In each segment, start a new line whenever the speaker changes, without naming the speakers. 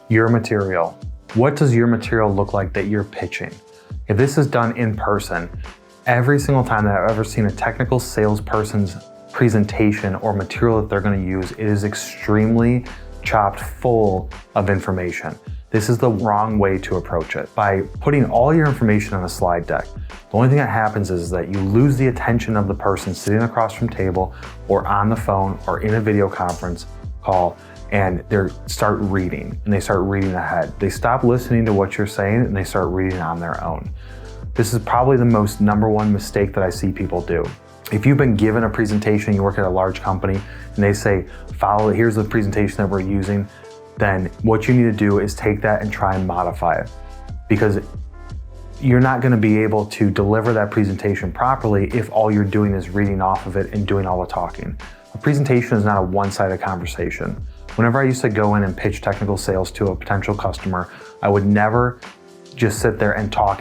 Your material. What does your material look like that you're pitching? If this is done in person, every single time that I've ever seen a technical salesperson's presentation or material that they're going to use, it is extremely chopped full of information. This is the wrong way to approach it. By putting all your information on a slide deck, the only thing that happens is that you lose the attention of the person sitting across from table or on the phone or in a video conference call, and they start reading ahead. They stop listening to what you're saying and they start reading on their own. This is probably the most number one mistake that I see people do. If you've been given a presentation, you work at a large company, and they say, follow it, here's the presentation that we're using, then what you need to do is take that and try and modify it. Because you're not gonna be able to deliver that presentation properly if all you're doing is reading off of it and doing all the talking. A presentation is not a one-sided conversation. Whenever I used to go in and pitch technical sales to a potential customer, I would never just sit there and talk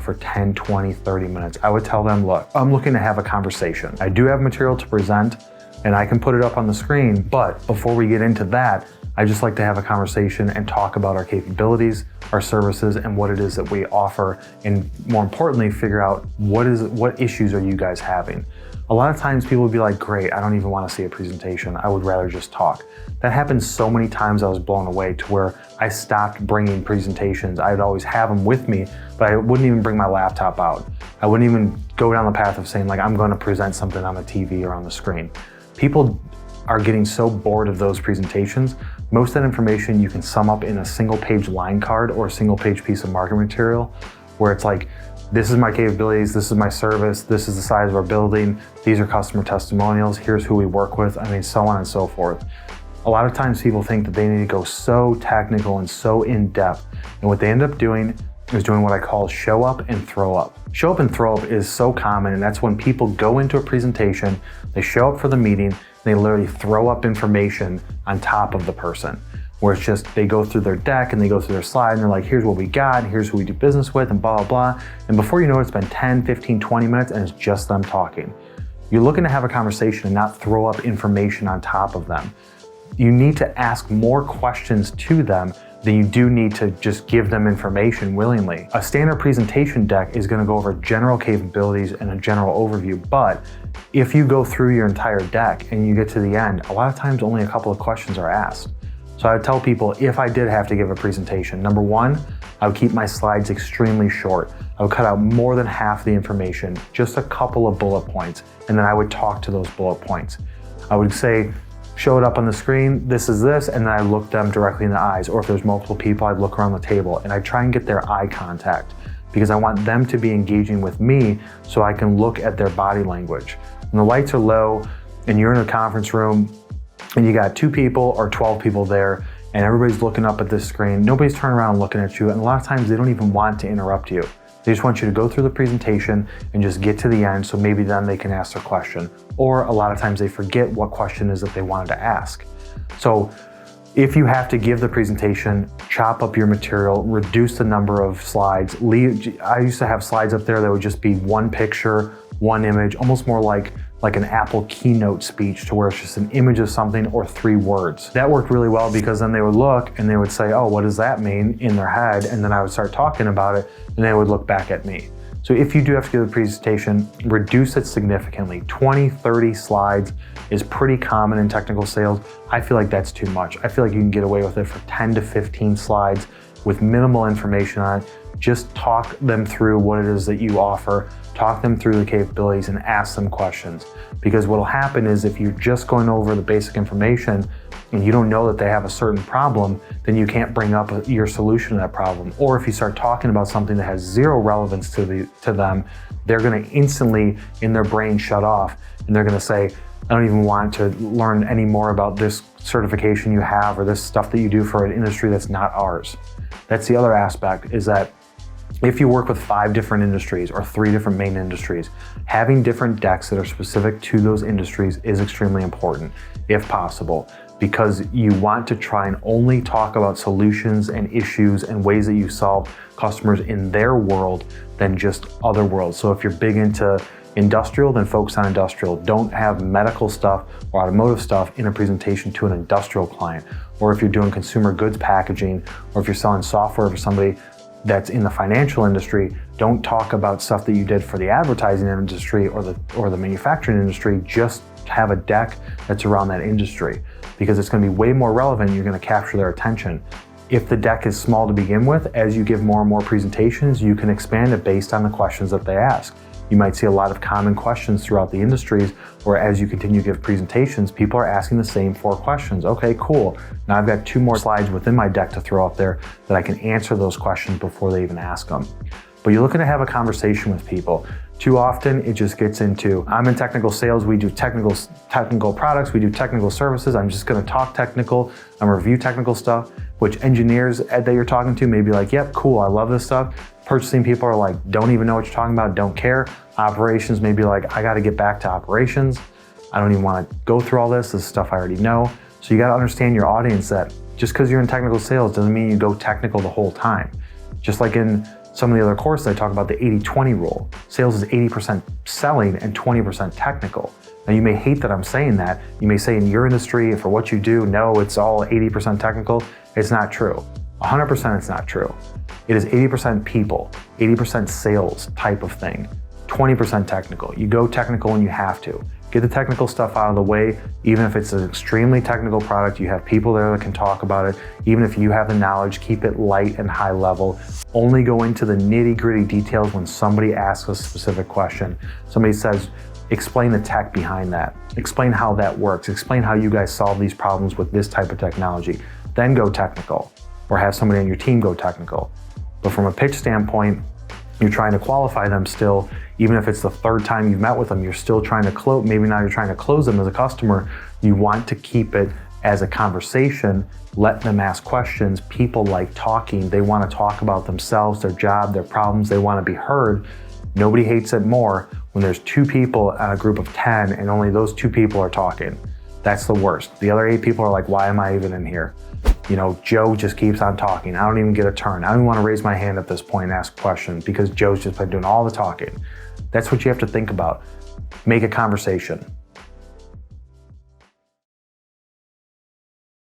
for 10, 20, 30 minutes. I would tell them, look, I'm looking to have a conversation. I do have material to present and I can put it up on the screen, but before we get into that, I just like to have a conversation and talk about our capabilities, our services, and what it is that we offer, and more importantly, figure out what issues are you guys having. A lot of times people would be like, great, I don't even want to see a presentation. I would rather just talk. That happened so many times I was blown away to where I stopped bringing presentations. I'd always have them with me, but I wouldn't even bring my laptop out. I wouldn't even go down the path of saying like, I'm going to present something on the TV or on the screen. People are getting so bored of those presentations. Most of that information you can sum up in a single page line card or a single page piece of marketing material where it's like, this is my capabilities, this is my service, this is the size of our building, these are customer testimonials, here's who we work with, so on and so forth. A lot of times people think that they need to go so technical and so in-depth, and what they end up doing is doing what I call show up and throw up. Show up and throw up is so common, and that's when people go into a presentation, they show up for the meeting, and they literally throw up information on top of the person. Where it's just, they go through their deck and they go through their slide and they're like, here's what we got, here's who we do business with, and blah, blah, blah. And before you know it, it's been 10, 15, 20 minutes and it's just them talking. You're looking to have a conversation and not throw up information on top of them. You need to ask more questions to them than you do need to just give them information willingly. A standard presentation deck is gonna go over general capabilities and a general overview, but if you go through your entire deck and you get to the end, a lot of times only a couple of questions are asked. So I would tell people, if I did have to give a presentation, number one, I would keep my slides extremely short. I would cut out more than half the information, just a couple of bullet points, and then I would talk to those bullet points. I would say, show it up on the screen, this is this, and then I look them directly in the eyes. Or if there's multiple people, I'd look around the table and I try and get their eye contact because I want them to be engaging with me so I can look at their body language. When the lights are low and you're in a conference room, and you got 2 people or 12 people there and everybody's looking up at this screen, nobody's turning around and looking at you, and a lot of times they don't even want to interrupt you. They just want you to go through the presentation and just get to the end so maybe then they can ask their question. Or a lot of times they forget what question is that they wanted to ask. So if you have to give the presentation, chop up your material, reduce the number of slides. I used to have slides up there that would just be one picture, one image, almost more like an Apple keynote speech, to where it's just an image of something or 3 words. That worked really well because then they would look and they would say, oh, what does that mean, in their head? And then I would start talking about it and they would look back at me. So if you do have to give a presentation, reduce it significantly. 20, 30 slides is pretty common in technical sales. I feel like that's too much. I feel like you can get away with it for 10 to 15 slides with minimal information on it. Just talk them through what it is that you offer, talk them through the capabilities, and ask them questions. Because what'll happen is if you're just going over the basic information and you don't know that they have a certain problem, then you can't bring up your solution to that problem. Or if you start talking about something that has zero relevance to them, they're gonna instantly, in their brain, shut off, and they're gonna say, I don't even want to learn any more about this certification you have or this stuff that you do for an industry that's not ours. That's the other aspect, is that if you work with 5 different industries or 3 different main industries, having different decks that are specific to those industries is extremely important, if possible, because you want to try and only talk about solutions and issues and ways that you solve customers in their world than just other worlds. So if you're big into industrial, then focus on industrial. Don't have medical stuff or automotive stuff in a presentation to an industrial client. or if you're doing consumer goods packaging, or if you're selling software for somebody that's in the financial industry, don't talk about stuff that you did for the advertising industry or the manufacturing industry. Just have a deck that's around that industry, because it's going to be way more relevant. You're going to capture their attention. If the deck is small to begin with, as you give more and more presentations, you can expand it based on the questions that they ask. You might see a lot of common questions throughout the industries, where as you continue to give presentations, people are asking the same 4 questions. Okay, cool. Now I've got 2 more slides within my deck to throw up there that I can answer those questions before they even ask them. But you're looking to have a conversation with people. Too often, it just gets into, I'm in technical sales, we do technical products, we do technical services, I'm just gonna talk technical, I'm gonna review technical stuff, which engineers that you're talking to may be like, yep, cool, I love this stuff. Purchasing people are like, don't even know what you're talking about, don't care. Operations may be like, I gotta get back to operations. I don't even wanna go through all this is stuff I already know. So you gotta understand your audience, that just because you're in technical sales doesn't mean you go technical the whole time. Just like in some of the other courses, I talk about the 80-20 rule. Sales is 80% selling and 20% technical. Now you may hate that I'm saying that. You may say in your industry, for what you do, no, it's all 80% technical. It's not true. 100% it's not true. It is 80% people, 80% sales type of thing, 20% technical. You go technical when you have to. Get the technical stuff out of the way. Even if it's an extremely technical product, you have people there that can talk about it. Even if you have the knowledge, keep it light and high level. Only go into the nitty-gritty details when somebody asks a specific question. Somebody says, explain the tech behind that. Explain how that works. Explain how you guys solve these problems with this type of technology. Then go technical, or have somebody on your team go technical. But from a pitch standpoint, you're trying to qualify them still. Even if it's the 3rd time you've met with them, you're still trying to close. Maybe now you're trying to close them as a customer. You want to keep it as a conversation. Let them ask questions. People like talking. They want to talk about themselves, their job, their problems. They want to be heard. Nobody hates it more when there's 2 people on a group of 10 and only those 2 people are talking. That's the worst. The other 8 people are like, why am I even in here? You know, Joe just keeps on talking. I don't even get a turn. I don't even want to raise my hand at this point and ask questions because Joe's just been doing all the talking. That's what you have to think about. Make a conversation.